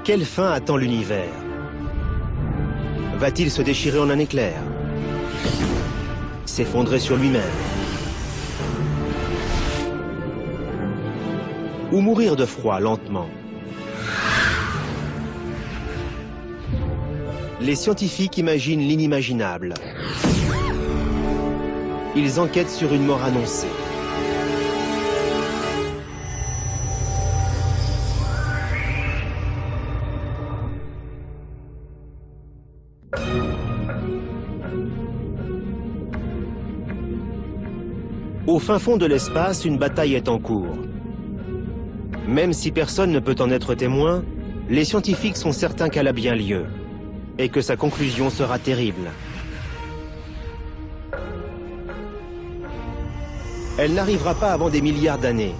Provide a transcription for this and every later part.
Quelle fin attend l'univers? Va-t-il se déchirer en un éclair? S'effondrer sur lui-même? Ou mourir de froid lentement? Les scientifiques imaginent l'inimaginable. Ils enquêtent sur une mort annoncée. Au fin fond de l'espace, une bataille est en cours. Même si personne ne peut en être témoin, les scientifiques sont certains qu'elle a bien lieu et que sa conclusion sera terrible. Elle n'arrivera pas avant des milliards d'années,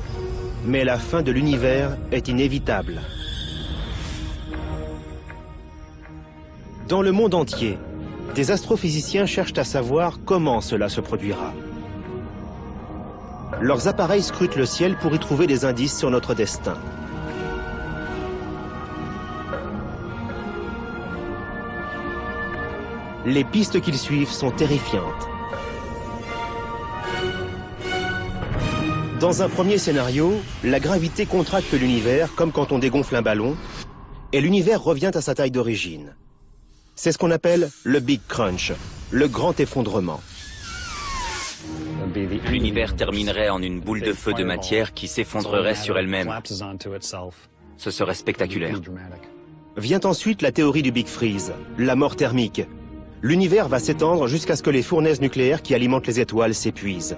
mais la fin de l'univers est inévitable. Dans le monde entier, des astrophysiciens cherchent à savoir comment cela se produira. Leurs appareils scrutent le ciel pour y trouver des indices sur notre destin. Les pistes qu'ils suivent sont terrifiantes. Dans un premier scénario, la gravité contracte l'univers comme quand on dégonfle un ballon, et l'univers revient à sa taille d'origine. C'est ce qu'on appelle le Big Crunch, le grand effondrement. L'univers terminerait en une boule de feu de matière qui s'effondrerait sur elle-même. Ce serait spectaculaire. Vient ensuite la théorie du Big Freeze, la mort thermique. L'univers va s'étendre jusqu'à ce que les fournaises nucléaires qui alimentent les étoiles s'épuisent.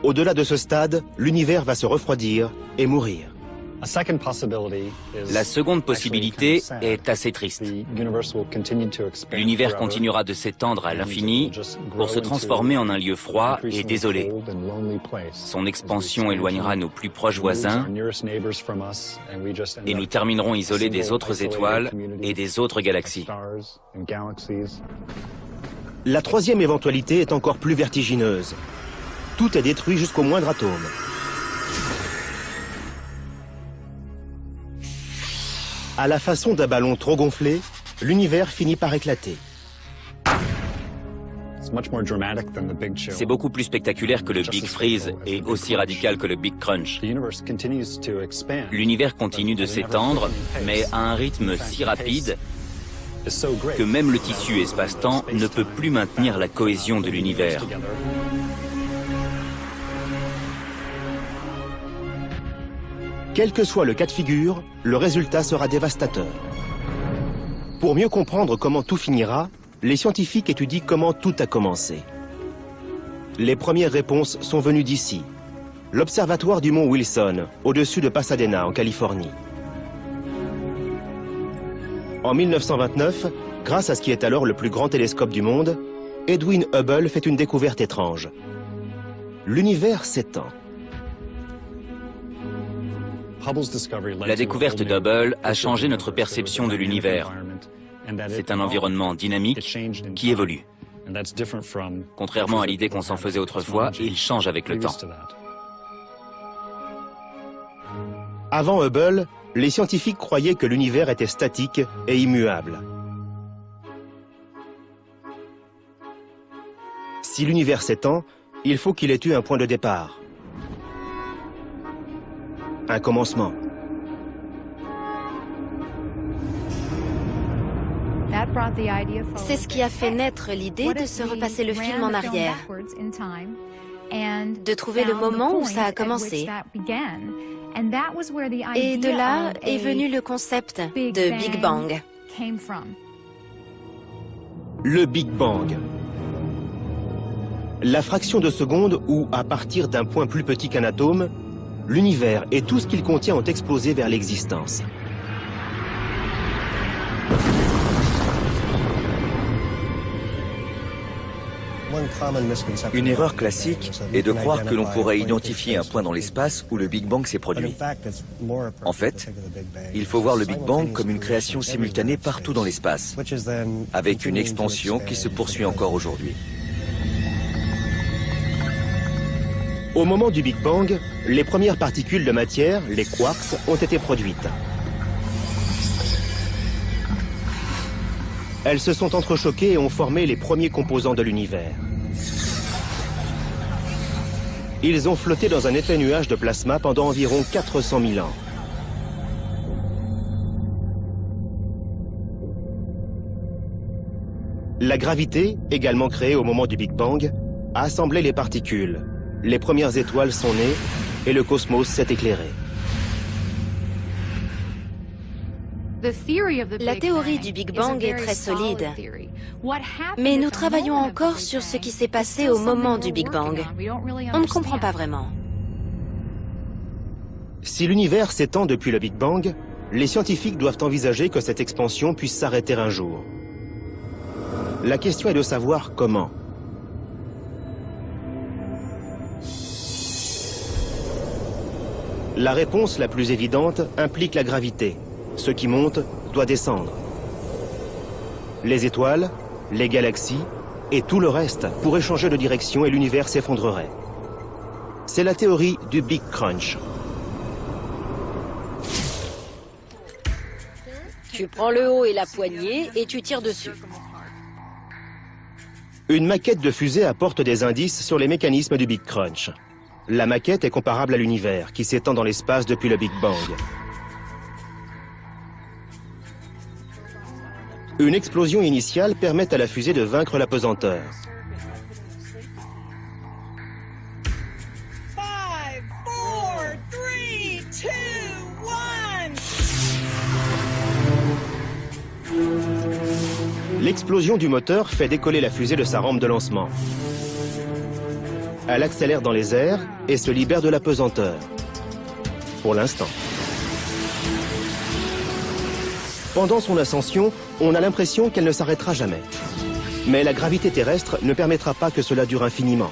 Au-delà de ce stade, l'univers va se refroidir et mourir. La seconde possibilité est assez triste. L'univers continuera de s'étendre à l'infini pour se transformer en un lieu froid et désolé. Son expansion éloignera nos plus proches voisins et nous terminerons isolés des autres étoiles et des autres galaxies. La troisième éventualité est encore plus vertigineuse. Tout est détruit jusqu'au moindre atome. À la façon d'un ballon trop gonflé, l'univers finit par éclater. C'est beaucoup plus spectaculaire que le Big Freeze et aussi radical que le Big Crunch. L'univers continue de s'étendre, mais à un rythme si rapide que même le tissu espace-temps ne peut plus maintenir la cohésion de l'univers. Quel que soit le cas de figure, le résultat sera dévastateur. Pour mieux comprendre comment tout finira, les scientifiques étudient comment tout a commencé. Les premières réponses sont venues d'ici, l'observatoire du mont Wilson, au-dessus de Pasadena, en Californie. En 1929, grâce à ce qui est alors le plus grand télescope du monde, Edwin Hubble fait une découverte étrange. L'univers s'étend. La découverte d'Hubble a changé notre perception de l'univers. C'est un environnement dynamique qui évolue. Contrairement à l'idée qu'on s'en faisait autrefois, il change avec le temps. Avant Hubble, les scientifiques croyaient que l'univers était statique et immuable. Si l'univers s'étend, il faut qu'il ait eu un point de départ. Un commencement. C'est ce qui a fait naître l'idée de se repasser le film en arrière, de trouver le moment où ça a commencé. Et de là est venu le concept de Big Bang. Le Big Bang. La fraction de seconde où, à partir d'un point plus petit qu'un atome, l'univers et tout ce qu'il contient ont explosé vers l'existence. Une erreur classique est de croire que l'on pourrait identifier un point dans l'espace où le Big Bang s'est produit. En fait, il faut voir le Big Bang comme une création simultanée partout dans l'espace, avec une expansion qui se poursuit encore aujourd'hui. Au moment du Big Bang, les premières particules de matière, les quarks, ont été produites. Elles se sont entrechoquées et ont formé les premiers composants de l'univers. Ils ont flotté dans un épais nuage de plasma pendant environ 400 000 ans. La gravité, également créée au moment du Big Bang, a assemblé les particules. Les premières étoiles sont nées et le cosmos s'est éclairé. La théorie du Big Bang est très solide. Mais nous travaillons encore sur ce qui s'est passé au moment du Big Bang. On ne comprend pas vraiment. Si l'univers s'étend depuis le Big Bang, les scientifiques doivent envisager que cette expansion puisse s'arrêter un jour. La question est de savoir comment. La réponse la plus évidente implique la gravité. Ce qui monte doit descendre. Les étoiles, les galaxies et tout le reste pourraient changer de direction et l'univers s'effondrerait. C'est la théorie du Big Crunch. Tu prends le haut et la poignée et tu tires dessus. Une maquette de fusée apporte des indices sur les mécanismes du Big Crunch. La maquette est comparable à l'univers, qui s'étend dans l'espace depuis le Big Bang. Une explosion initiale permet à la fusée de vaincre la pesanteur. L'explosion du moteur fait décoller la fusée de sa rampe de lancement. Elle accélère dans les airs et se libère de la pesanteur. Pour l'instant. Pendant son ascension, on a l'impression qu'elle ne s'arrêtera jamais. Mais la gravité terrestre ne permettra pas que cela dure infiniment.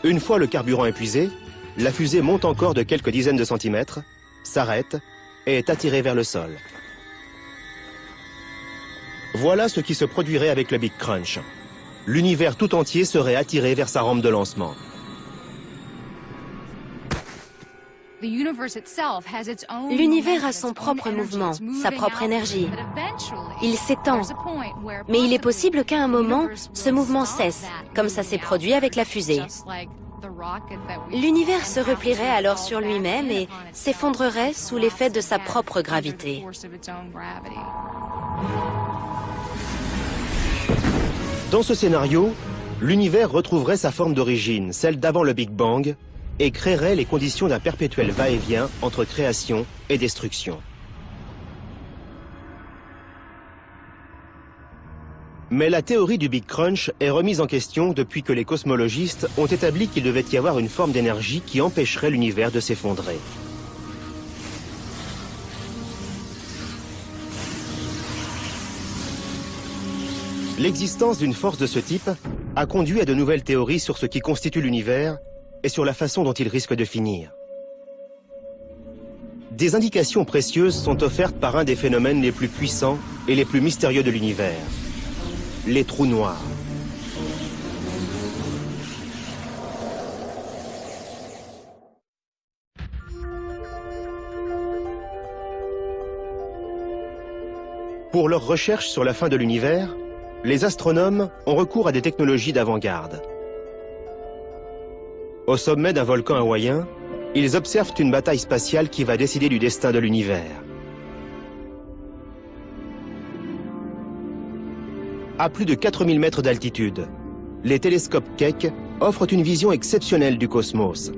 Une fois le carburant épuisé, la fusée monte encore de quelques dizaines de centimètres, s'arrête et est attirée vers le sol. Voilà ce qui se produirait avec le Big Crunch. L'univers tout entier serait attiré vers sa rampe de lancement. L'univers a son propre mouvement, sa propre énergie. Il s'étend. Mais il est possible qu'à un moment, ce mouvement cesse, comme ça s'est produit avec la fusée. L'univers se replierait alors sur lui-même et s'effondrerait sous l'effet de sa propre gravité. Dans ce scénario, l'univers retrouverait sa forme d'origine, celle d'avant le Big Bang, et créerait les conditions d'un perpétuel va-et-vient entre création et destruction. Mais la théorie du Big Crunch est remise en question depuis que les cosmologistes ont établi qu'il devait y avoir une forme d'énergie qui empêcherait l'univers de s'effondrer. L'existence d'une force de ce type a conduit à de nouvelles théories sur ce qui constitue l'univers et sur la façon dont il risque de finir. Des indications précieuses sont offertes par un des phénomènes les plus puissants et les plus mystérieux de l'univers, les trous noirs. Pour leurs recherches sur la fin de l'univers, les astronomes ont recours à des technologies d'avant-garde. Au sommet d'un volcan hawaïen, ils observent une bataille spatiale qui va décider du destin de l'univers. À plus de 4000 mètres d'altitude, les télescopes Keck offrent une vision exceptionnelle du cosmos.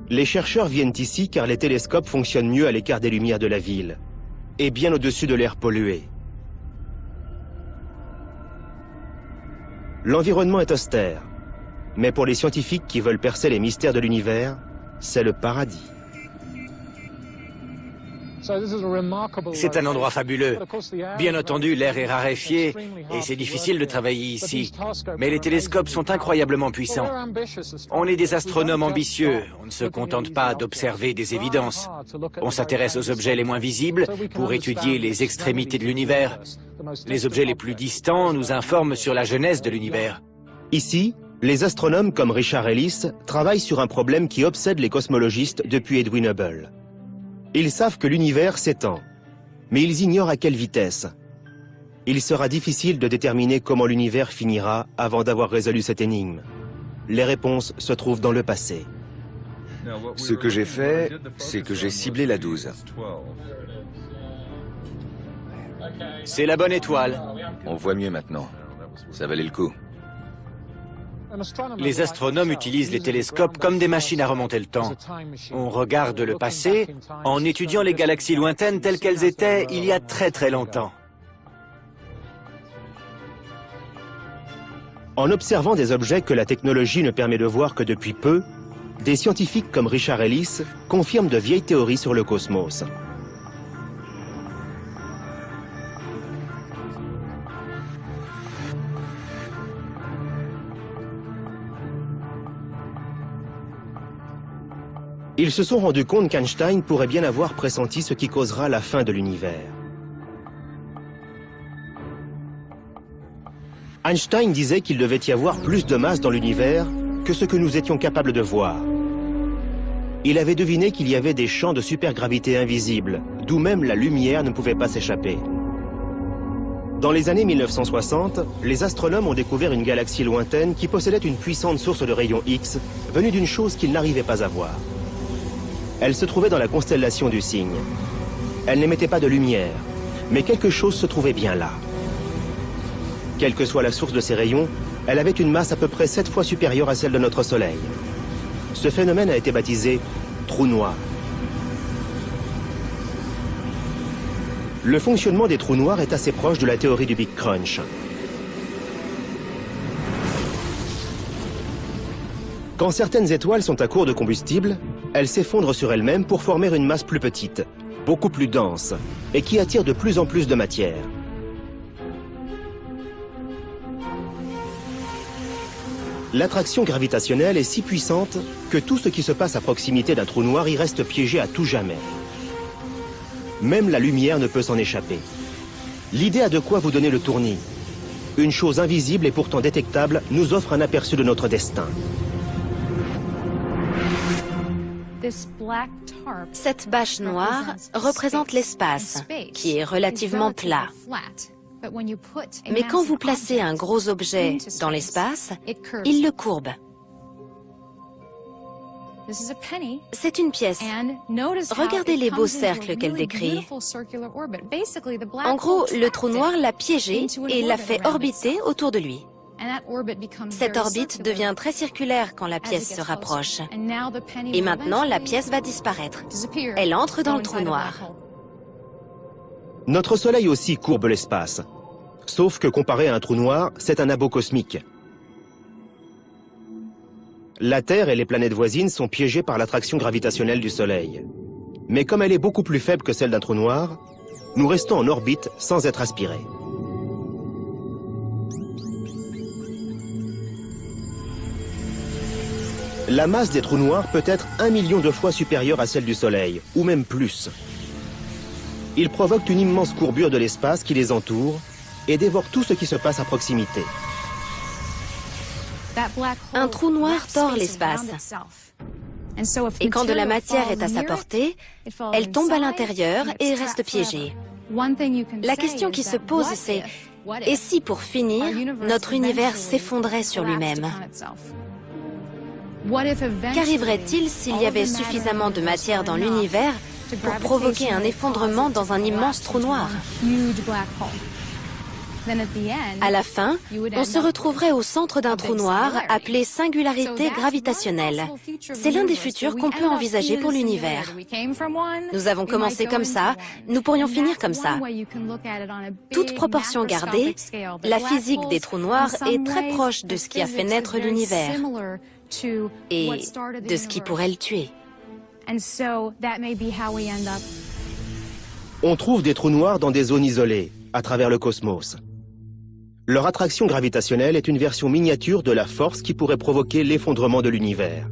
Les chercheurs viennent ici car les télescopes fonctionnent mieux à l'écart des lumières de la ville et bien au-dessus de l'air pollué. L'environnement est austère, mais pour les scientifiques qui veulent percer les mystères de l'univers, c'est le paradis. C'est un endroit fabuleux. Bien entendu, l'air est raréfié et c'est difficile de travailler ici. Mais les télescopes sont incroyablement puissants. On est des astronomes ambitieux. On ne se contente pas d'observer des évidences. On s'intéresse aux objets les moins visibles pour étudier les extrémités de l'univers. Les objets les plus distants nous informent sur la genèse de l'univers. Ici, Les astronomes comme Richard Ellis travaillent sur un problème qui obsède les cosmologistes depuis Edwin Hubble. Ils savent que l'univers s'étend, mais ils ignorent à quelle vitesse. Il sera difficile de déterminer comment l'univers finira avant d'avoir résolu cette énigme. Les réponses se trouvent dans le passé. Ce que j'ai fait, c'est que j'ai ciblé la 12. C'est la bonne étoile. On voit mieux maintenant. Ça valait le coup. Les astronomes utilisent les télescopes comme des machines à remonter le temps. On regarde le passé en étudiant les galaxies lointaines telles qu'elles étaient il y a très très longtemps. En observant des objets que la technologie ne permet de voir que depuis peu, des scientifiques comme Richard Ellis confirment de vieilles théories sur le cosmos. Ils se sont rendus compte qu'Einstein pourrait bien avoir pressenti ce qui causera la fin de l'univers. Einstein disait qu'il devait y avoir plus de masse dans l'univers que ce que nous étions capables de voir. Il avait deviné qu'il y avait des champs de supergravité invisibles, d'où même la lumière ne pouvait pas s'échapper. Dans les années 1960, les astronomes ont découvert une galaxie lointaine qui possédait une puissante source de rayons X, venue d'une chose qu'ils n'arrivaient pas à voir. Elle se trouvait dans la constellation du Cygne. Elle n'émettait pas de lumière, mais quelque chose se trouvait bien là. Quelle que soit la source de ces rayons, elle avait une masse à peu près 7 fois supérieure à celle de notre Soleil. Ce phénomène a été baptisé trou noir. Le fonctionnement des trous noirs est assez proche de la théorie du Big Crunch. Quand certaines étoiles sont à court de combustible, elles s'effondrent sur elles-mêmes pour former une masse plus petite, beaucoup plus dense, et qui attire de plus en plus de matière. L'attraction gravitationnelle est si puissante que tout ce qui se passe à proximité d'un trou noir y reste piégé à tout jamais. Même la lumière ne peut s'en échapper. L'idée a de quoi vous donner le tournis. Une chose invisible et pourtant détectable nous offre un aperçu de notre destin. Cette bâche noire représente l'espace, qui est relativement plat. Mais quand vous placez un gros objet dans l'espace, il le courbe. C'est une pièce. Regardez les beaux cercles qu'elle décrit. En gros, le trou noir l'a piégé et l'a fait orbiter autour de lui. Cette orbite devient très circulaire quand la pièce se rapproche. Et maintenant, la pièce va disparaître. Elle entre dans le trou noir. Notre Soleil aussi courbe l'espace. Sauf que comparé à un trou noir, c'est un abo cosmique. La Terre et les planètes voisines sont piégées par l'attraction gravitationnelle du Soleil. Mais comme elle est beaucoup plus faible que celle d'un trou noir, nous restons en orbite sans être aspirés. La masse des trous noirs peut être 1 million de fois supérieure à celle du Soleil, ou même plus. Ils provoquent une immense courbure de l'espace qui les entoure et dévorent tout ce qui se passe à proximité. Un trou noir tord l'espace. Et quand de la matière est à sa portée, elle tombe à l'intérieur et reste piégée. La question qui se pose, c'est « Et si, pour finir, notre univers s'effondrait sur lui-même » Qu'arriverait-il s'il y avait suffisamment de matière dans l'univers pour provoquer un effondrement dans un immense trou noir? À la fin, on se retrouverait au centre d'un trou noir appelé singularité gravitationnelle. C'est l'un des futurs qu'on peut envisager pour l'univers. Nous avons commencé comme ça, nous pourrions finir comme ça. Toute proportion gardée, la physique des trous noirs est très proche de ce qui a fait naître l'univers et de ce qui pourrait le tuer. On trouve des trous noirs dans des zones isolées, à travers le cosmos. Leur attraction gravitationnelle est une version miniature de la force qui pourrait provoquer l'effondrement de l'univers.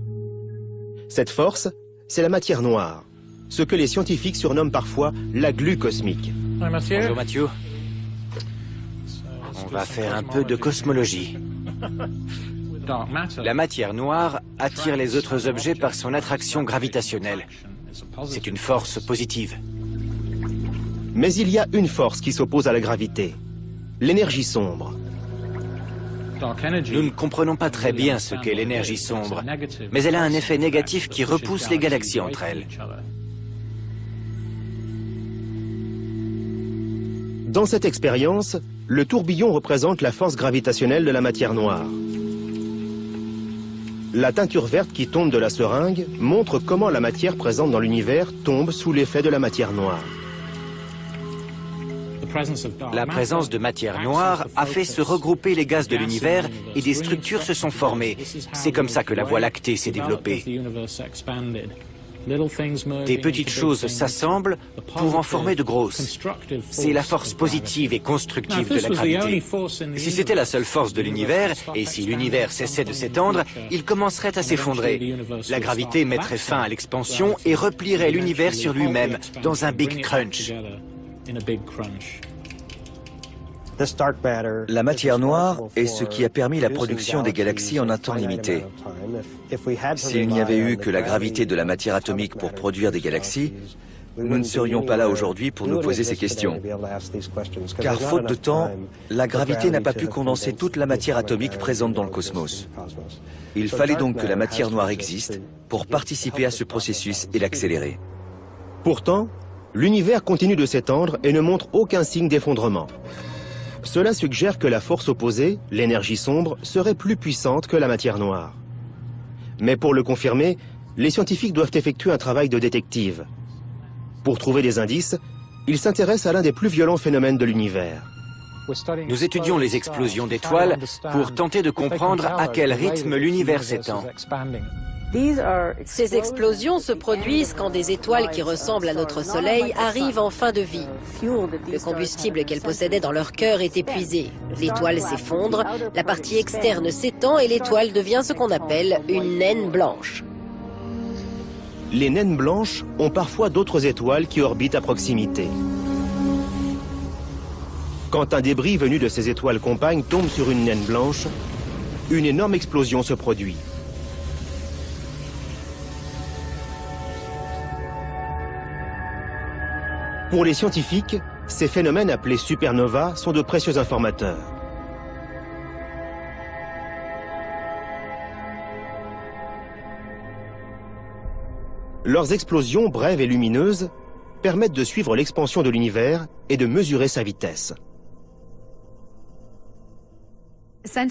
Cette force, c'est la matière noire, ce que les scientifiques surnomment parfois la glu cosmique. Bonjour Mathieu. On va faire un peu de cosmologie. La matière noire attire les autres objets par son attraction gravitationnelle. C'est une force positive. Mais il y a une force qui s'oppose à la gravité, l'énergie sombre. Nous ne comprenons pas très bien ce qu'est l'énergie sombre, mais elle a un effet négatif qui repousse les galaxies entre elles. Dans cette expérience, le tourbillon représente la force gravitationnelle de la matière noire. La teinture verte qui tombe de la seringue montre comment la matière présente dans l'univers tombe sous l'effet de la matière noire. La présence de matière noire a fait se regrouper les gaz de l'univers et des structures se sont formées. C'est comme ça que la Voie lactée s'est développée. Des petites choses s'assemblent pour en former de grosses. C'est la force positive et constructive de la gravité. Si c'était la seule force de l'univers, et si l'univers cessait de s'étendre, il commencerait à s'effondrer. La gravité mettrait fin à l'expansion et replierait l'univers sur lui-même dans un Big Crunch. La matière noire est ce qui a permis la production des galaxies en un temps limité. S'il n'y avait eu que la gravité de la matière atomique pour produire des galaxies, nous ne serions pas là aujourd'hui pour nous poser ces questions. Car faute de temps, la gravité n'a pas pu condenser toute la matière atomique présente dans le cosmos. Il fallait donc que la matière noire existe pour participer à ce processus et l'accélérer. Pourtant, l'univers continue de s'étendre et ne montre aucun signe d'effondrement. Cela suggère que la force opposée, l'énergie sombre, serait plus puissante que la matière noire. Mais pour le confirmer, les scientifiques doivent effectuer un travail de détective. Pour trouver des indices, ils s'intéressent à l'un des plus violents phénomènes de l'univers. Nous étudions les explosions d'étoiles pour tenter de comprendre à quel rythme l'univers s'étend. Ces explosions se produisent quand des étoiles qui ressemblent à notre Soleil arrivent en fin de vie. Le combustible qu'elles possédaient dans leur cœur est épuisé. L'étoile s'effondre, la partie externe s'étend et l'étoile devient ce qu'on appelle une naine blanche. Les naines blanches ont parfois d'autres étoiles qui orbitent à proximité. Quand un débris venu de ces étoiles compagnes tombe sur une naine blanche, une énorme explosion se produit. Pour les scientifiques, ces phénomènes appelés supernovas sont de précieux informateurs. Leurs explosions brèves et lumineuses permettent de suivre l'expansion de l'univers et de mesurer sa vitesse.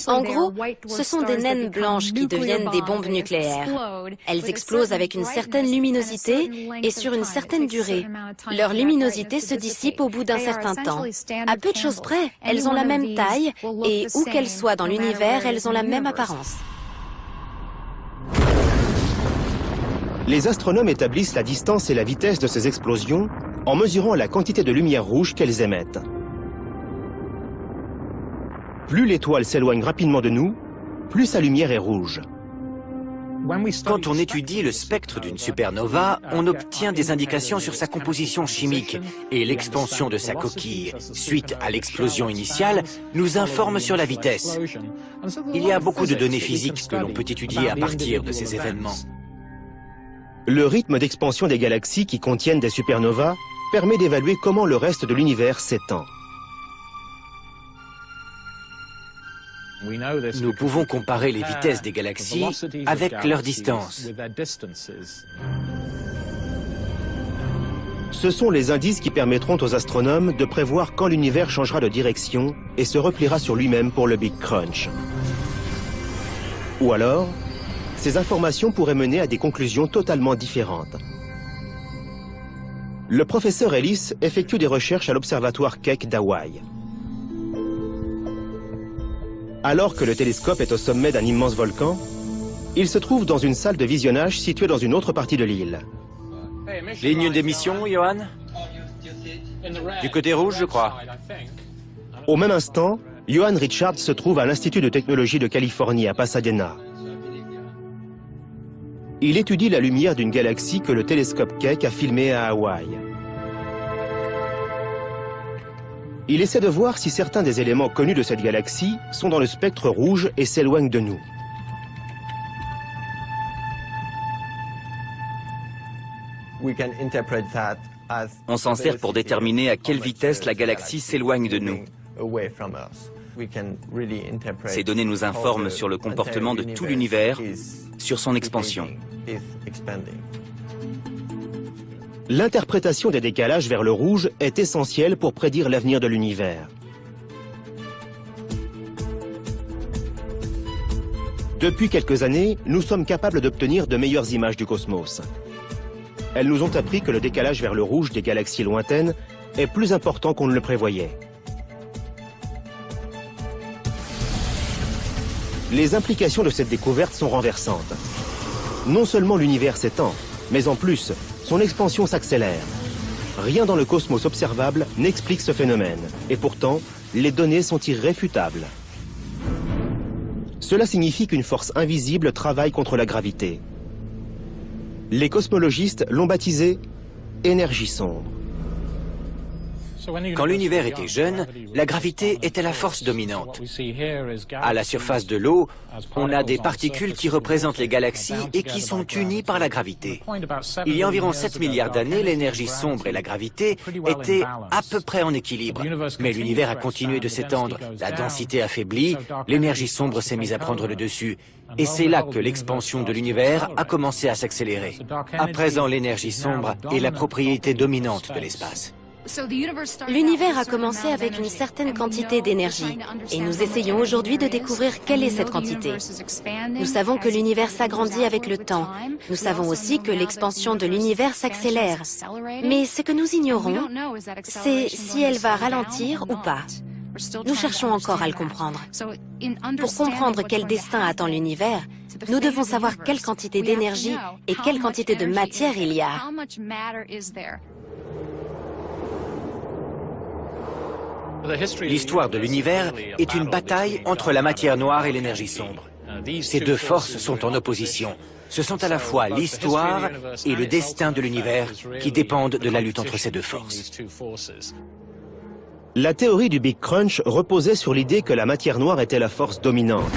En gros, ce sont des naines blanches qui deviennent des bombes nucléaires. Elles explosent avec une certaine luminosité et sur une certaine durée. Leur luminosité se dissipe au bout d'un certain temps. À peu de choses près, elles ont la même taille et où qu'elles soient dans l'univers, elles ont la même apparence. Les astronomes établissent la distance et la vitesse de ces explosions en mesurant la quantité de lumière rouge qu'elles émettent. Plus l'étoile s'éloigne rapidement de nous, plus sa lumière est rouge. Quand on étudie le spectre d'une supernova, on obtient des indications sur sa composition chimique et l'expansion de sa coquille, suite à l'explosion initiale, nous informe sur la vitesse. Il y a beaucoup de données physiques que l'on peut étudier à partir de ces événements. Le rythme d'expansion des galaxies qui contiennent des supernovas permet d'évaluer comment le reste de l'univers s'étend. Nous pouvons comparer les vitesses des galaxies avec leur distance. Ce sont les indices qui permettront aux astronomes de prévoir quand l'univers changera de direction et se repliera sur lui-même pour le Big Crunch. Ou alors, ces informations pourraient mener à des conclusions totalement différentes. Le professeur Ellis effectue des recherches à l'observatoire Keck d'Hawaï. Alors que le télescope est au sommet d'un immense volcan, il se trouve dans une salle de visionnage située dans une autre partie de l'île. Ligne d'émission, Johan? Du côté rouge, je crois. Au même instant, Johan Richards se trouve à l'Institut de technologie de Californie à Pasadena. Il étudie la lumière d'une galaxie que le télescope Keck a filmée à Hawaï. Il essaie de voir si certains des éléments connus de cette galaxie sont dans le spectre rouge et s'éloignent de nous. On s'en sert pour déterminer à quelle vitesse la galaxie s'éloigne de nous. Ces données nous informent sur le comportement de tout l'univers, sur son expansion. L'interprétation des décalages vers le rouge est essentielle pour prédire l'avenir de l'univers. Depuis quelques années, nous sommes capables d'obtenir de meilleures images du cosmos. Elles nous ont appris que le décalage vers le rouge des galaxies lointaines est plus important qu'on ne le prévoyait. Les implications de cette découverte sont renversantes. Non seulement l'univers s'étend, mais en plus, son expansion s'accélère. Rien dans le cosmos observable n'explique ce phénomène. Et pourtant, les données sont irréfutables. Cela signifie qu'une force invisible travaille contre la gravité. Les cosmologistes l'ont baptisé « énergie sombre ». Quand l'univers était jeune, la gravité était la force dominante. À la surface de l'eau, on a des particules qui représentent les galaxies et qui sont unies par la gravité. Il y a environ 7 milliards d'années, l'énergie sombre et la gravité étaient à peu près en équilibre. Mais l'univers a continué de s'étendre, la densité a faibli, l'énergie sombre s'est mise à prendre le dessus. Et c'est là que l'expansion de l'univers a commencé à s'accélérer. À présent, l'énergie sombre est la propriété dominante de l'espace. L'univers a commencé avec une certaine quantité d'énergie et nous essayons aujourd'hui de découvrir quelle est cette quantité. Nous savons que l'univers s'agrandit avec le temps. Nous savons aussi que l'expansion de l'univers s'accélère. Mais ce que nous ignorons, c'est si elle va ralentir ou pas. Nous cherchons encore à le comprendre. Pour comprendre quel destin attend l'univers, nous devons savoir quelle quantité d'énergie et quelle quantité de matière il y a. L'histoire de l'univers est une bataille entre la matière noire et l'énergie sombre. Ces deux forces sont en opposition. Ce sont à la fois l'histoire et le destin de l'univers qui dépendent de la lutte entre ces deux forces. La théorie du Big Crunch reposait sur l'idée que la matière noire était la force dominante.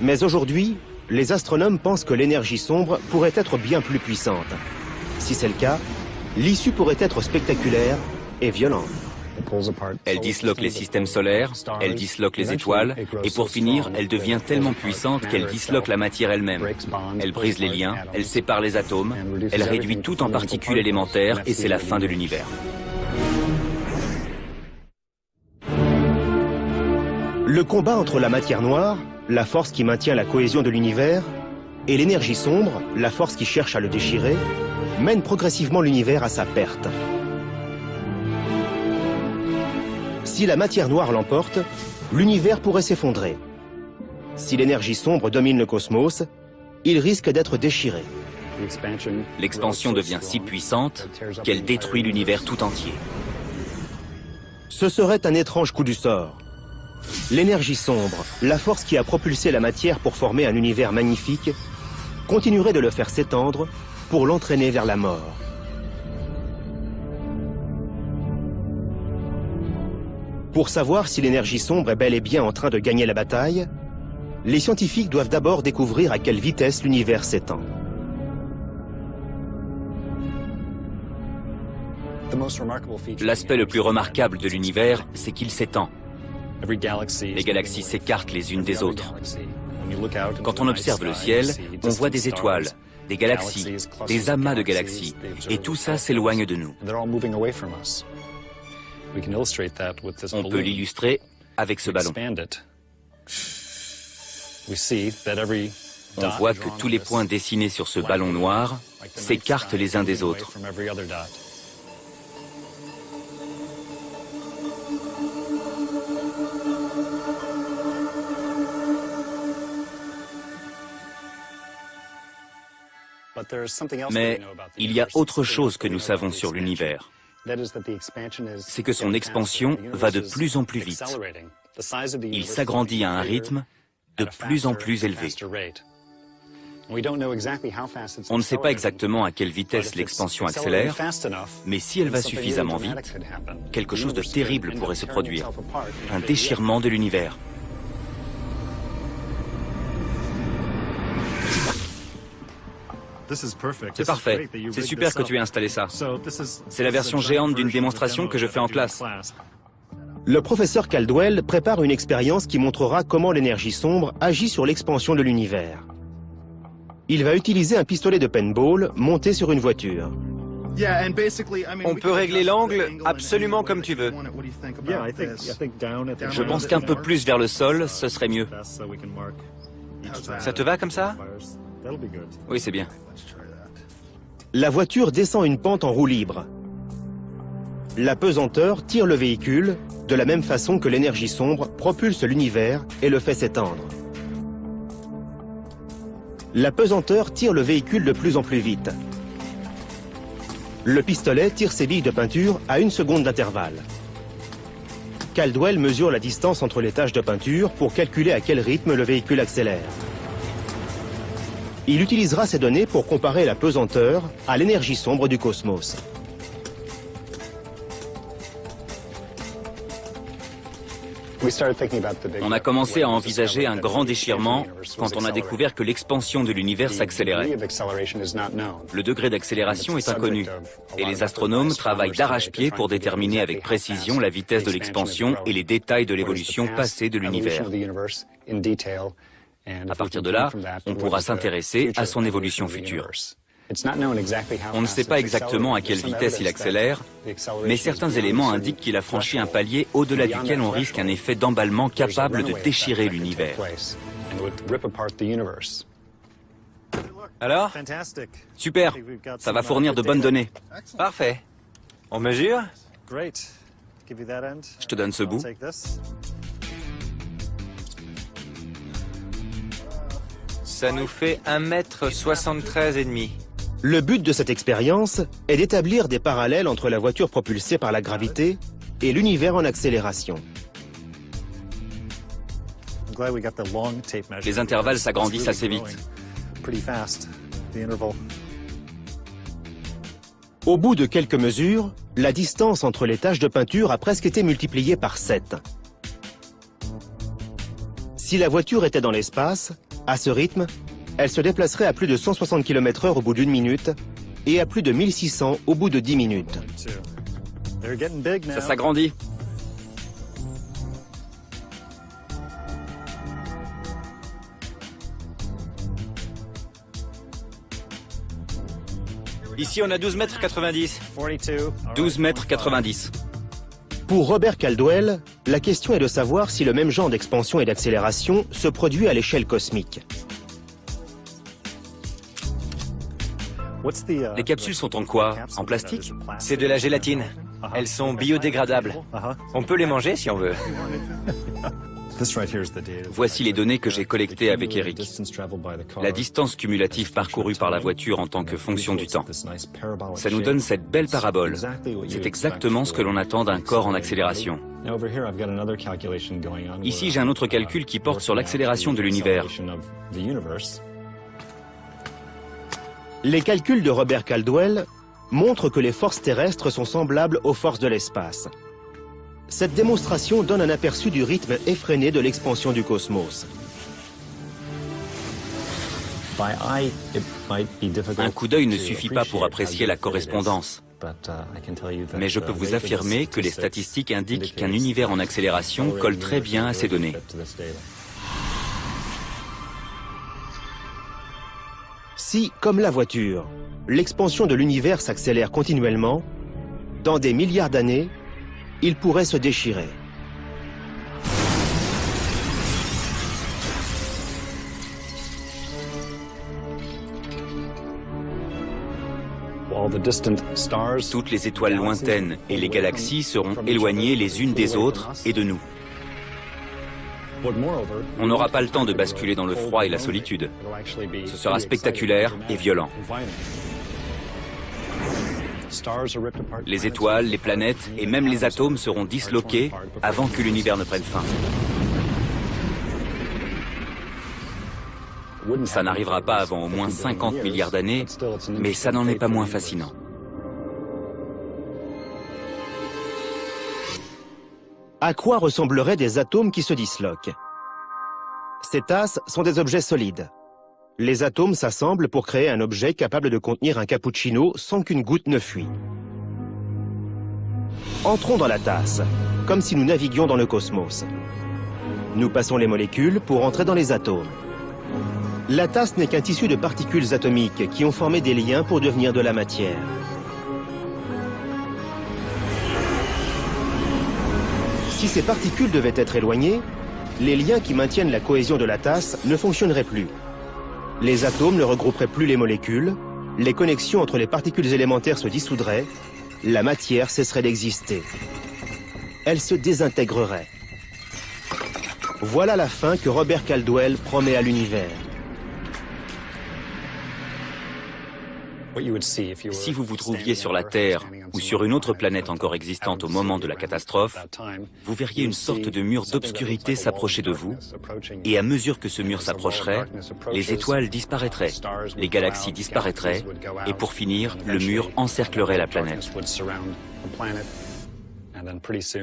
Mais aujourd'hui, les astronomes pensent que l'énergie sombre pourrait être bien plus puissante. Si c'est le cas, l'issue pourrait être spectaculaire et violente. Elle disloque les systèmes solaires, elle disloque les étoiles, et pour finir, elle devient tellement puissante qu'elle disloque la matière elle-même. Elle brise les liens, elle sépare les atomes, elle réduit tout en particules élémentaires, et c'est la fin de l'univers. Le combat entre la matière noire, la force qui maintient la cohésion de l'univers, et l'énergie sombre, la force qui cherche à le déchirer, mène progressivement l'univers à sa perte. Si la matière noire l'emporte, l'univers pourrait s'effondrer. Si l'énergie sombre domine le cosmos, il risque d'être déchiré. L'expansion devient si puissante qu'elle détruit l'univers tout entier. Ce serait un étrange coup du sort. L'énergie sombre, la force qui a propulsé la matière pour former un univers magnifique, continuerait de le faire s'étendre pour l'entraîner vers la mort. Pour savoir si l'énergie sombre est bel et bien en train de gagner la bataille, les scientifiques doivent d'abord découvrir à quelle vitesse l'univers s'étend. L'aspect le plus remarquable de l'univers, c'est qu'il s'étend. Les galaxies s'écartent les unes des autres. Quand on observe le ciel, on voit des étoiles, des galaxies, des amas de galaxies, et tout ça s'éloigne de nous. On peut l'illustrer avec ce ballon. On voit que tous les points dessinés sur ce ballon noir s'écartent les uns des autres. Mais il y a autre chose que nous savons sur l'univers. C'est que son expansion va de plus en plus vite. Il s'agrandit à un rythme de plus en plus élevé. On ne sait pas exactement à quelle vitesse l'expansion accélère, mais si elle va suffisamment vite, quelque chose de terrible pourrait se produire. Un déchirement de l'univers. C'est parfait. C'est super que tu aies installé ça. C'est la version géante d'une démonstration que je fais en classe. Le professeur Caldwell prépare une expérience qui montrera comment l'énergie sombre agit sur l'expansion de l'univers. Il va utiliser un pistolet de paintball monté sur une voiture. On peut régler l'angle absolument comme tu veux. Je pense qu'un peu plus vers le sol, ce serait mieux. Ça te va comme ça? Oui, c'est bien. La voiture descend une pente en roue libre. La pesanteur tire le véhicule de la même façon que l'énergie sombre propulse l'univers et le fait s'étendre. La pesanteur tire le véhicule de plus en plus vite. Le pistolet tire ses billes de peinture à 1 seconde d'intervalle. Caldwell mesure la distance entre les taches de peinture pour calculer à quel rythme le véhicule accélère. Il utilisera ces données pour comparer la pesanteur à l'énergie sombre du cosmos. On a commencé à envisager un grand déchirement quand on a découvert que l'expansion de l'univers s'accélérait. Le degré d'accélération est inconnu et les astronomes travaillent d'arrache-pied pour déterminer avec précision la vitesse de l'expansion et les détails de l'évolution passée de l'univers. À partir de là, on pourra s'intéresser à son évolution future. On ne sait pas exactement à quelle vitesse il accélère, mais certains éléments indiquent qu'il a franchi un palier au-delà duquel on risque un effet d'emballement capable de déchirer l'univers. Alors? Super, ça va fournir de bonnes données. Parfait. On mesure? Je te donne ce bout. Ça nous fait 1,73 m. Le but de cette expérience est d'établir des parallèles entre la voiture propulsée par la gravité et l'univers en accélération. Les intervalles s'agrandissent assez vite. Au bout de quelques mesures, la distance entre les taches de peinture a presque été multipliée par 7. Si la voiture était dans l'espace, à ce rythme, elle se déplacerait à plus de 160 km/h au bout d'1 minute et à plus de 1600 au bout de 10 minutes. Ça s'agrandit. Ici, on a 12,90 m. 12,90 m. Pour Robert Caldwell, la question est de savoir si le même genre d'expansion et d'accélération se produit à l'échelle cosmique. Les capsules sont en quoi? En plastique? C'est de la gélatine. Elles sont biodégradables. On peut les manger si on veut. Voici les données que j'ai collectées avec Eric. La distance cumulative parcourue par la voiture en tant que fonction du temps. Ça nous donne cette belle parabole. C'est exactement ce que l'on attend d'un corps en accélération. Ici, j'ai un autre calcul qui porte sur l'accélération de l'univers. Les calculs de Robert Caldwell montrent que les forces terrestres sont semblables aux forces de l'espace. Cette démonstration donne un aperçu du rythme effréné de l'expansion du cosmos. Un coup d'œil ne suffit pas pour apprécier la correspondance. Mais je peux vous affirmer que les statistiques indiquent qu'un univers en accélération colle très bien à ces données. Si, comme la voiture, l'expansion de l'univers s'accélère continuellement, dans des milliards d'années, il pourrait se déchirer. Toutes les étoiles lointaines et les galaxies seront éloignées les unes des autres et de nous. On n'aura pas le temps de basculer dans le froid et la solitude. Ce sera spectaculaire et violent. Les étoiles, les planètes et même les atomes seront disloqués avant que l'univers ne prenne fin. Ça n'arrivera pas avant au moins 50 milliards d'années, mais ça n'en est pas moins fascinant. À quoi ressembleraient des atomes qui se disloquent? Ces tasses sont des objets solides. Les atomes s'assemblent pour créer un objet capable de contenir un cappuccino sans qu'une goutte ne fuit. Entrons dans la tasse, comme si nous naviguions dans le cosmos. Nous passons les molécules pour entrer dans les atomes. La tasse n'est qu'un tissu de particules atomiques qui ont formé des liens pour devenir de la matière. Si ces particules devaient être éloignées, les liens qui maintiennent la cohésion de la tasse ne fonctionneraient plus. Les atomes ne regrouperaient plus les molécules, les connexions entre les particules élémentaires se dissoudraient, la matière cesserait d'exister. Elle se désintégrerait. Voilà la fin que Robert Caldwell promet à l'univers. Si vous vous trouviez sur la Terre ou sur une autre planète encore existante au moment de la catastrophe, vous verriez une sorte de mur d'obscurité s'approcher de vous, et à mesure que ce mur s'approcherait, les étoiles disparaîtraient, les galaxies disparaîtraient, et pour finir, le mur encerclerait la planète.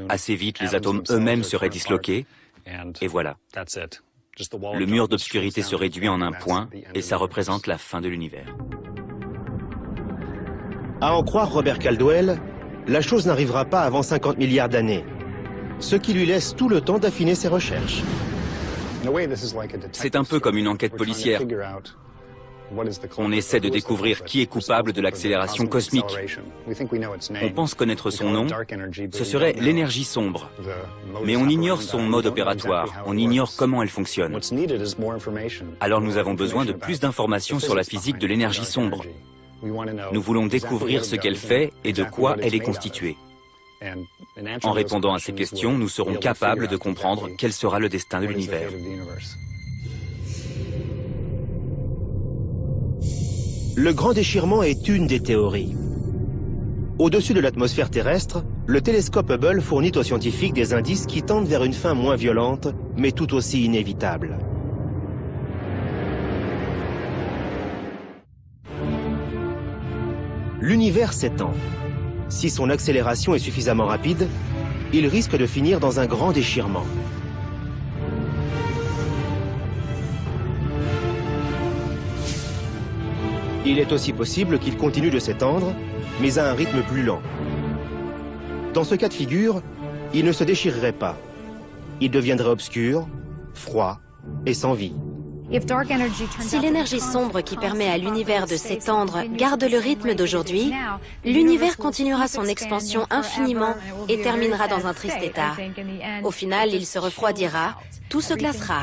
Assez vite, les atomes eux-mêmes seraient disloqués, et voilà. Le mur d'obscurité se réduit en un point, et ça représente la fin de l'univers. À en croire Robert Caldwell, la chose n'arrivera pas avant 50 milliards d'années, ce qui lui laisse tout le temps d'affiner ses recherches. C'est un peu comme une enquête policière. On essaie de découvrir qui est coupable de l'accélération cosmique. On pense connaître son nom, ce serait l'énergie sombre. Mais on ignore son mode opératoire, on ignore comment elle fonctionne. Alors nous avons besoin de plus d'informations sur la physique de l'énergie sombre. Nous voulons découvrir ce qu'elle fait et de quoi elle est constituée. En répondant à ces questions, nous serons capables de comprendre quel sera le destin de l'univers. Le grand déchirement est une des théories. Au-dessus de l'atmosphère terrestre, le télescope Hubble fournit aux scientifiques des indices qui tendent vers une fin moins violente, mais tout aussi inévitable. L'univers s'étend. Si son accélération est suffisamment rapide, il risque de finir dans un grand déchirement. Il est aussi possible qu'il continue de s'étendre, mais à un rythme plus lent. Dans ce cas de figure, il ne se déchirerait pas. Il deviendrait obscur, froid et sans vie. Si l'énergie sombre qui permet à l'univers de s'étendre garde le rythme d'aujourd'hui, l'univers continuera son expansion infiniment et terminera dans un triste état. Au final, il se refroidira, tout se glacera.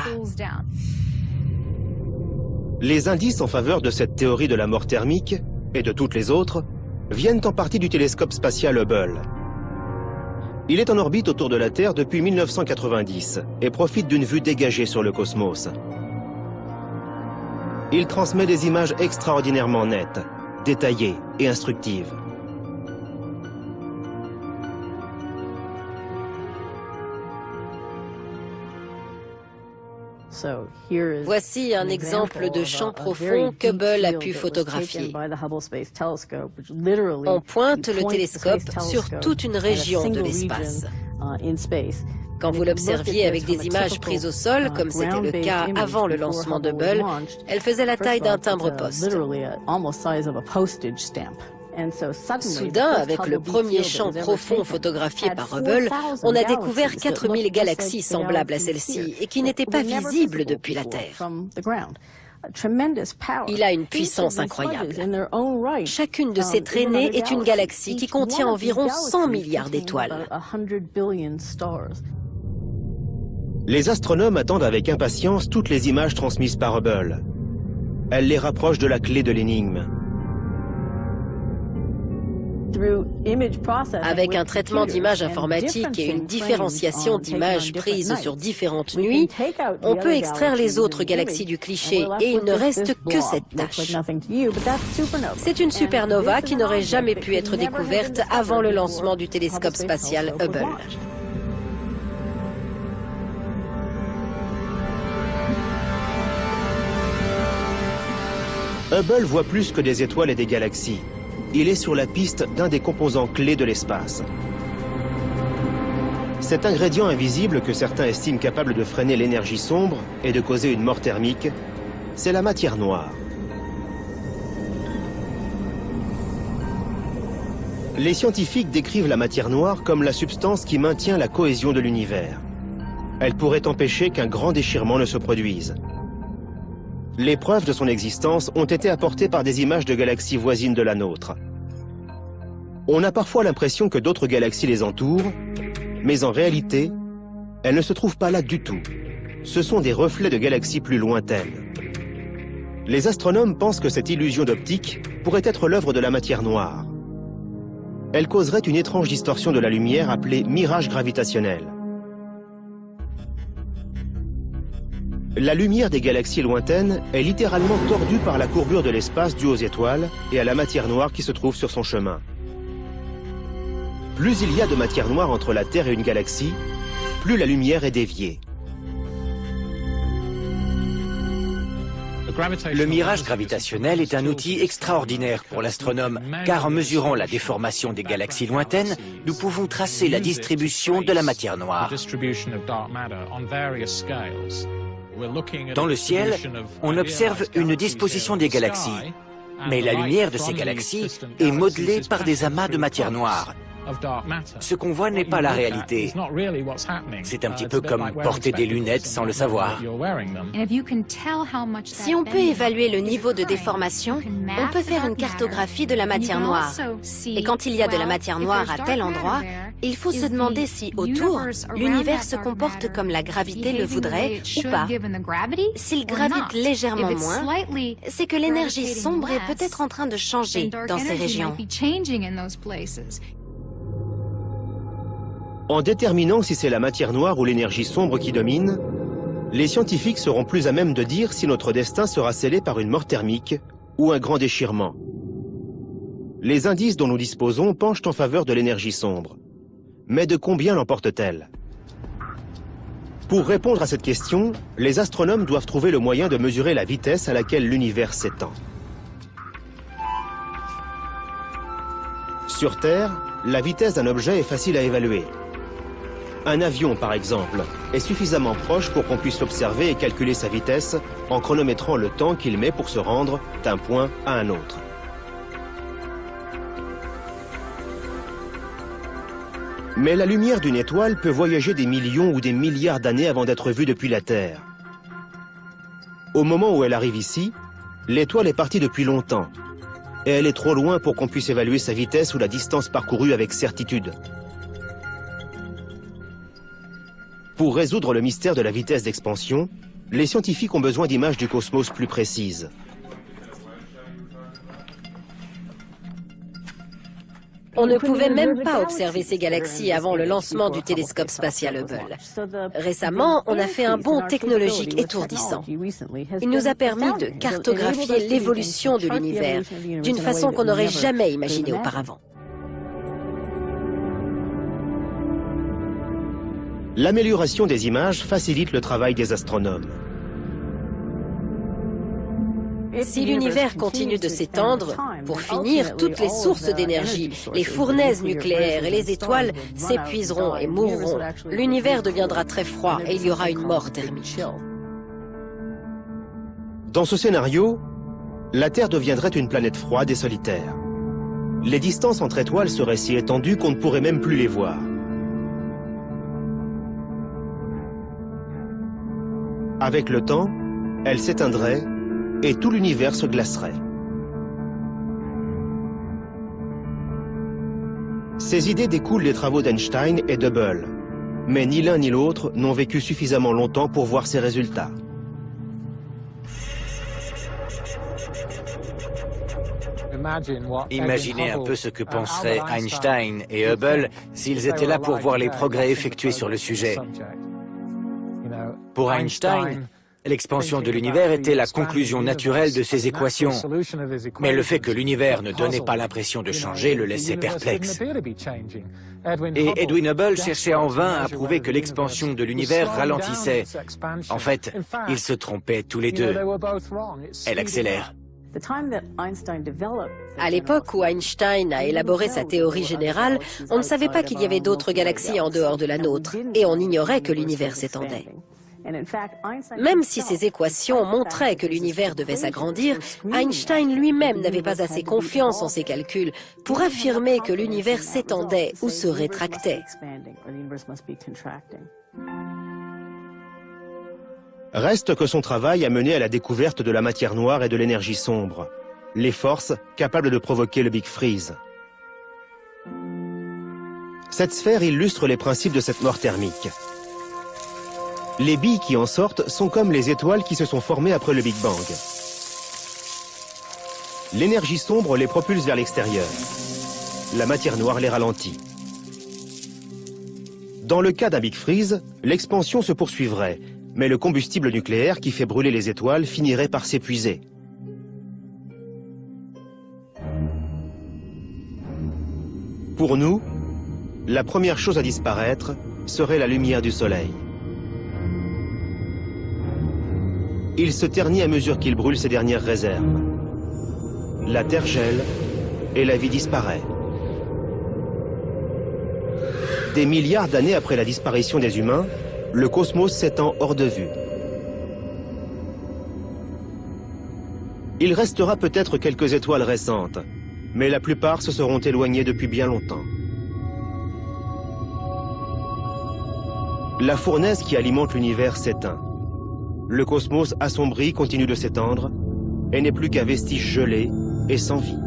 Les indices en faveur de cette théorie de la mort thermique, et de toutes les autres, viennent en partie du télescope spatial Hubble. Il est en orbite autour de la Terre depuis 1990 et profite d'une vue dégagée sur le cosmos. Il transmet des images extraordinairement nettes, détaillées et instructives. Voici un exemple de champ profond qu'Hubble a pu photographier. On pointe le télescope sur toute une région de l'espace. Quand vous l'observiez avec des images prises au sol, comme c'était le cas avant le lancement d'Hubble, elle faisait la taille d'un timbre-poste. Soudain, avec le premier champ profond photographié par Hubble, on a découvert 4000 galaxies semblables à celle-ci et qui n'étaient pas visibles depuis la Terre. Il a une puissance incroyable. Chacune de ces traînées est une galaxie qui contient environ 100 milliards d'étoiles. Les astronomes attendent avec impatience toutes les images transmises par Hubble. Elles les rapprochent de la clé de l'énigme. Avec un traitement d'images informatique et une différenciation d'images prises sur différentes nuits, on peut extraire les autres galaxies du cliché et il ne reste que cette tache. C'est une supernova qui n'aurait jamais pu être découverte avant le lancement du télescope spatial Hubble. Hubble voit plus que des étoiles et des galaxies. Il est sur la piste d'un des composants clés de l'espace. Cet ingrédient invisible que certains estiment capable de freiner l'énergie sombre et de causer une mort thermique c'est la matière noire. Les scientifiques décrivent la matière noire comme la substance qui maintient la cohésion de l'univers. Elle pourrait empêcher qu'un grand déchirement ne se produise. Les preuves de son existence ont été apportées par des images de galaxies voisines de la nôtre. On a parfois l'impression que d'autres galaxies les entourent, mais en réalité, elles ne se trouvent pas là du tout. Ce sont des reflets de galaxies plus lointaines. Les astronomes pensent que cette illusion d'optique pourrait être l'œuvre de la matière noire. Elle causerait une étrange distorsion de la lumière appelée mirage gravitationnel. La lumière des galaxies lointaines est littéralement tordue par la courbure de l'espace due aux étoiles et à la matière noire qui se trouve sur son chemin. Plus il y a de matière noire entre la Terre et une galaxie, plus la lumière est déviée. Le mirage gravitationnel est un outil extraordinaire pour l'astronome, car en mesurant la déformation des galaxies lointaines, nous pouvons tracer la distribution de la matière noire. Dans le ciel, on observe une disposition des galaxies, mais la lumière de ces galaxies est modelée par des amas de matière noire. Ce qu'on voit n'est pas la réalité. C'est un petit peu comme porter des lunettes sans le savoir. Si on peut évaluer le niveau de déformation, on peut faire une cartographie de la matière noire. Et quand il y a de la matière noire à tel endroit, il faut se demander si, autour, l'univers se comporte comme la gravité le voudrait ou pas. S'il gravite légèrement moins, c'est que l'énergie sombre est peut-être en train de changer dans ces régions. En déterminant si c'est la matière noire ou l'énergie sombre qui domine, les scientifiques seront plus à même de dire si notre destin sera scellé par une mort thermique ou un grand déchirement. Les indices dont nous disposons penchent en faveur de l'énergie sombre. Mais de combien l'emporte-t-elle? Pour répondre à cette question, les astronomes doivent trouver le moyen de mesurer la vitesse à laquelle l'univers s'étend. Sur Terre, la vitesse d'un objet est facile à évaluer. Un avion, par exemple, est suffisamment proche pour qu'on puisse l'observer et calculer sa vitesse en chronométrant le temps qu'il met pour se rendre d'un point à un autre. Mais la lumière d'une étoile peut voyager des millions ou des milliards d'années avant d'être vue depuis la Terre. Au moment où elle arrive ici, l'étoile est partie depuis longtemps, et elle est trop loin pour qu'on puisse évaluer sa vitesse ou la distance parcourue avec certitude. Pour résoudre le mystère de la vitesse d'expansion, les scientifiques ont besoin d'images du cosmos plus précises. On ne pouvait même pas observer ces galaxies avant le lancement du télescope spatial Hubble. Récemment, on a fait un bond technologique étourdissant. Il nous a permis de cartographier l'évolution de l'univers d'une façon qu'on n'aurait jamais imaginée auparavant. L'amélioration des images facilite le travail des astronomes. Si l'univers continue de s'étendre, pour finir, toutes les sources d'énergie, les fournaises nucléaires et les étoiles s'épuiseront et mourront. L'univers deviendra très froid et il y aura une mort thermique. Dans ce scénario, la Terre deviendrait une planète froide et solitaire. Les distances entre étoiles seraient si étendues qu'on ne pourrait même plus les voir. Avec le temps, elles s'éteindraient et tout l'univers se glacerait. Ces idées découlent des travaux d'Einstein et d'Hubble, mais ni l'un ni l'autre n'ont vécu suffisamment longtemps pour voir ces résultats. Imaginez un peu ce que penseraient Einstein et Hubble s'ils étaient là pour voir les progrès effectués sur le sujet. Pour Einstein, l'expansion de l'univers était la conclusion naturelle de ses équations. Mais le fait que l'univers ne donnait pas l'impression de changer le laissait perplexe. Et Edwin Hubble cherchait en vain à prouver que l'expansion de l'univers ralentissait. En fait, ils se trompaient tous les deux. Elle accélère. À l'époque où Einstein a élaboré sa théorie générale, on ne savait pas qu'il y avait d'autres galaxies en dehors de la nôtre, et on ignorait que l'univers s'étendait. Même si ces équations montraient que l'univers devait s'agrandir, Einstein lui-même n'avait pas assez confiance en ses calculs pour affirmer que l'univers s'étendait ou se rétractait. Reste que son travail a mené à la découverte de la matière noire et de l'énergie sombre, les forces capables de provoquer le Big Freeze. Cette sphère illustre les principes de cette mort thermique. Les billes qui en sortent sont comme les étoiles qui se sont formées après le Big Bang. L'énergie sombre les propulse vers l'extérieur. La matière noire les ralentit. Dans le cas d'un Big Freeze, l'expansion se poursuivrait, mais le combustible nucléaire qui fait brûler les étoiles finirait par s'épuiser. Pour nous, la première chose à disparaître serait la lumière du Soleil. Il se ternit à mesure qu'il brûle ses dernières réserves. La Terre gèle et la vie disparaît. Des milliards d'années après la disparition des humains, le cosmos s'étend hors de vue. Il restera peut-être quelques étoiles récentes, mais la plupart se seront éloignées depuis bien longtemps. La fournaise qui alimente l'univers s'éteint. Le cosmos assombri continue de s'étendre et n'est plus qu'un vestige gelé et sans vie.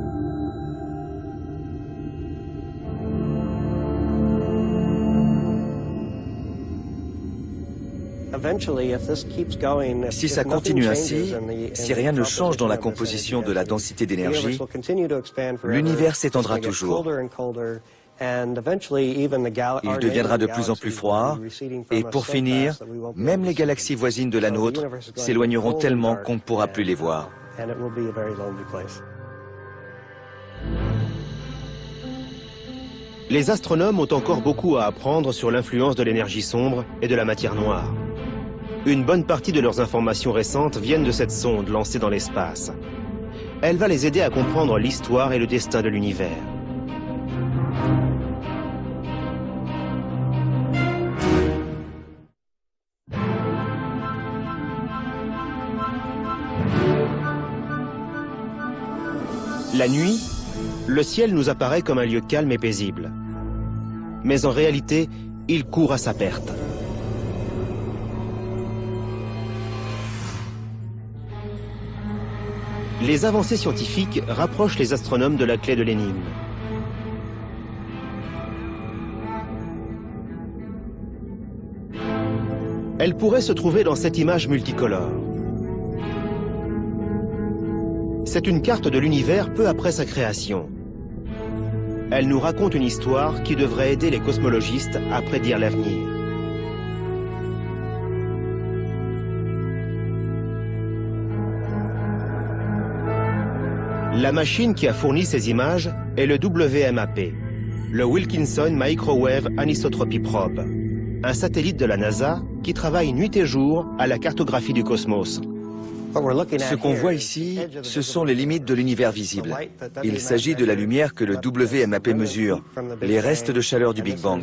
Si ça continue ainsi, si rien ne change dans la composition de la densité d'énergie, l'univers s'étendra toujours. Il deviendra de plus en plus froid, et pour finir, même les galaxies voisines de la nôtre s'éloigneront tellement qu'on ne pourra plus les voir. Les astronomes ont encore beaucoup à apprendre sur l'influence de l'énergie sombre et de la matière noire. Une bonne partie de leurs informations récentes viennent de cette sonde lancée dans l'espace. Elle va les aider à comprendre l'histoire et le destin de l'univers. La nuit, le ciel nous apparaît comme un lieu calme et paisible. Mais en réalité, il court à sa perte. Les avancées scientifiques rapprochent les astronomes de la clé de l'énigme. Elle pourrait se trouver dans cette image multicolore. C'est une carte de l'univers peu après sa création. Elle nous raconte une histoire qui devrait aider les cosmologistes à prédire l'avenir. La machine qui a fourni ces images est le WMAP, le Wilkinson Microwave Anisotropy Probe, un satellite de la NASA qui travaille nuit et jour à la cartographie du cosmos. Ce qu'on voit ici, ce sont les limites de l'univers visible. Il s'agit de la lumière que le WMAP mesure, les restes de chaleur du Big Bang.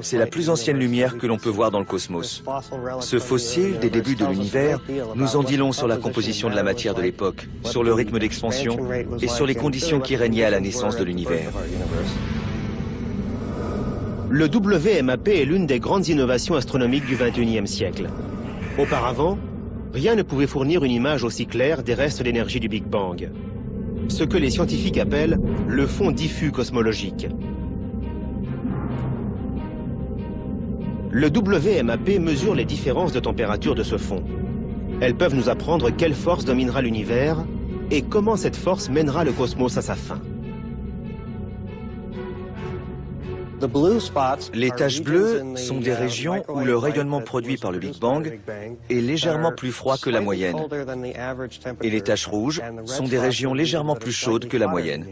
C'est la plus ancienne lumière que l'on peut voir dans le cosmos. Ce fossile des débuts de l'univers nous en dit long sur la composition de la matière de l'époque, sur le rythme d'expansion et sur les conditions qui régnaient à la naissance de l'univers. Le WMAP est l'une des grandes innovations astronomiques du XXIe siècle. Auparavant, rien ne pouvait fournir une image aussi claire des restes d'énergie du Big Bang. Ce que les scientifiques appellent le fond diffus cosmologique. Le WMAP mesure les différences de température de ce fond. Elles peuvent nous apprendre quelle force dominera l'univers et comment cette force mènera le cosmos à sa fin. Les taches bleues sont des régions où le rayonnement produit par le Big Bang est légèrement plus froid que la moyenne. Et les taches rouges sont des régions légèrement plus chaudes que la moyenne.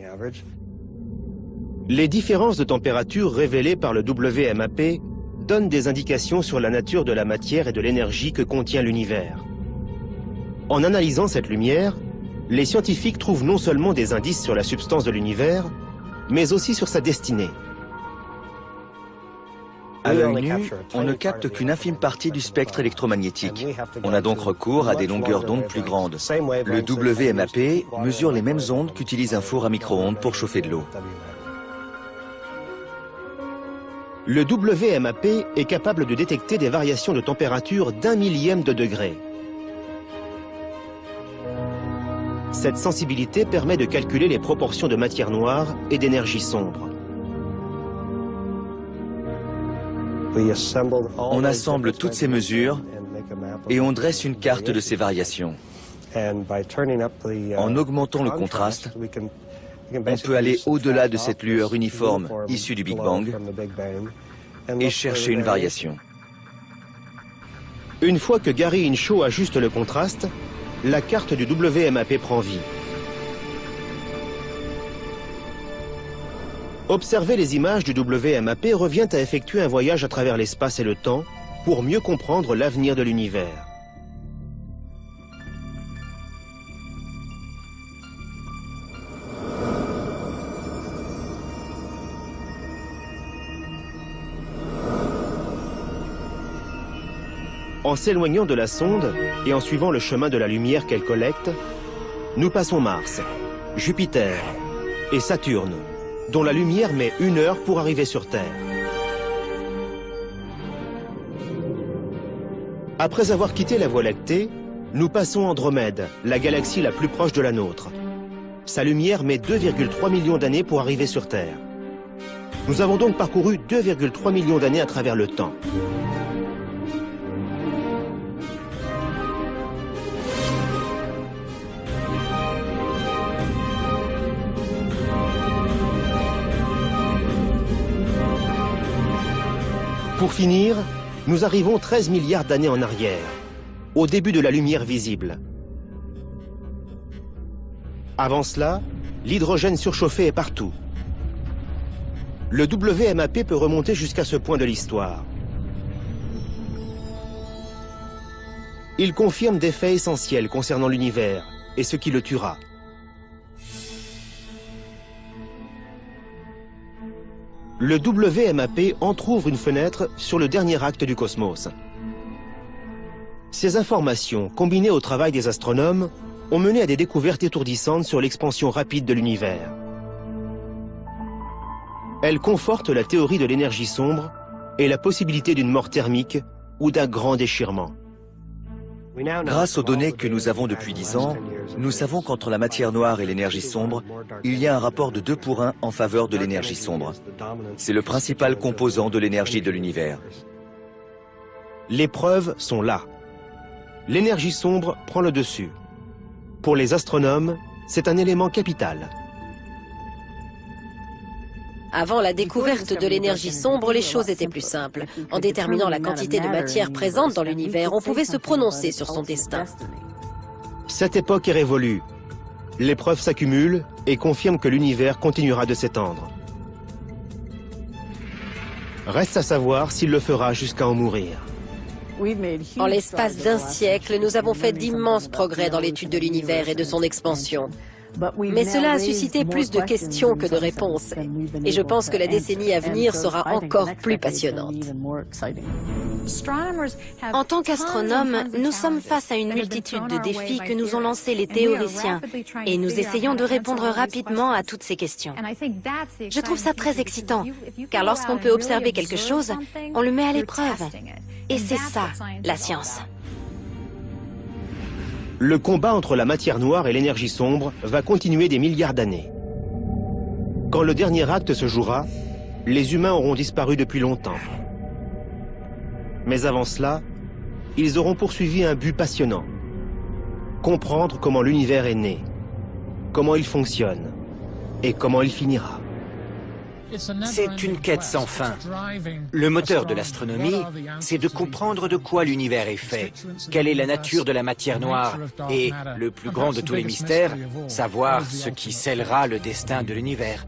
Les différences de température révélées par le WMAP donnent des indications sur la nature de la matière et de l'énergie que contient l'univers. En analysant cette lumière, les scientifiques trouvent non seulement des indices sur la substance de l'univers, mais aussi sur sa destinée. À l'œil nu, on ne capte qu'une infime partie du spectre électromagnétique. On a donc recours à des longueurs d'onde plus grandes. Le WMAP mesure les mêmes ondes qu'utilise un four à micro-ondes pour chauffer de l'eau. Le WMAP est capable de détecter des variations de température d'1 millième de degré. Cette sensibilité permet de calculer les proportions de matière noire et d'énergie sombre. On assemble toutes ces mesures et on dresse une carte de ces variations. En augmentant le contraste, on peut aller au-delà de cette lueur uniforme issue du Big Bang et chercher une variation. Une fois que Gary Inshaw ajuste le contraste, la carte du WMAP prend vie. Observer les images du WMAP revient à effectuer un voyage à travers l'espace et le temps pour mieux comprendre l'avenir de l'univers. En s'éloignant de la sonde et en suivant le chemin de la lumière qu'elle collecte, nous passons Mars, Jupiter et Saturne, dont la lumière met 1 heure pour arriver sur Terre. Après avoir quitté la Voie lactée, nous passons Andromède, la galaxie la plus proche de la nôtre. Sa lumière met 2,3 millions d'années pour arriver sur Terre. Nous avons donc parcouru 2,3 millions d'années à travers le temps. Pour finir, nous arrivons 13 milliards d'années en arrière, au début de la lumière visible. Avant cela, l'hydrogène surchauffé est partout. Le WMAP peut remonter jusqu'à ce point de l'histoire. Il confirme des faits essentiels concernant l'univers et ce qui le tuera. Le WMAP entrouvre une fenêtre sur le dernier acte du cosmos. Ces informations, combinées au travail des astronomes, ont mené à des découvertes étourdissantes sur l'expansion rapide de l'univers. Elles confortent la théorie de l'énergie sombre et la possibilité d'une mort thermique ou d'un grand déchirement. Grâce aux données que nous avons depuis 10 ans, nous savons qu'entre la matière noire et l'énergie sombre, il y a un rapport de 2 pour 1 en faveur de l'énergie sombre. C'est le principal composant de l'énergie de l'univers. Les preuves sont là. L'énergie sombre prend le dessus. Pour les astronomes, c'est un élément capital. Avant la découverte de l'énergie sombre, les choses étaient plus simples. En déterminant la quantité de matière présente dans l'univers, on pouvait se prononcer sur son destin. Cette époque est révolue. Les preuves s'accumulent et confirment que l'univers continuera de s'étendre. Reste à savoir s'il le fera jusqu'à en mourir. En l'espace d'1 siècle, nous avons fait d'immenses progrès dans l'étude de l'univers et de son expansion. Mais cela a suscité plus de questions que de réponses. Et je pense que la décennie à venir sera encore plus passionnante. En tant qu'astronomes, nous sommes face à une multitude de défis que nous ont lancés les théoriciens et nous essayons de répondre rapidement à toutes ces questions. Je trouve ça très excitant, car lorsqu'on peut observer quelque chose, on le met à l'épreuve. Et c'est ça, la science. Le combat entre la matière noire et l'énergie sombre va continuer des milliards d'années. Quand le dernier acte se jouera, les humains auront disparu depuis longtemps. Mais avant cela, ils auront poursuivi un but passionnant. Comprendre comment l'univers est né, comment il fonctionne et comment il finira. C'est une quête sans fin. Le moteur de l'astronomie, c'est de comprendre de quoi l'univers est fait, quelle est la nature de la matière noire et, le plus grand de tous les mystères, savoir ce qui scellera le destin de l'univers.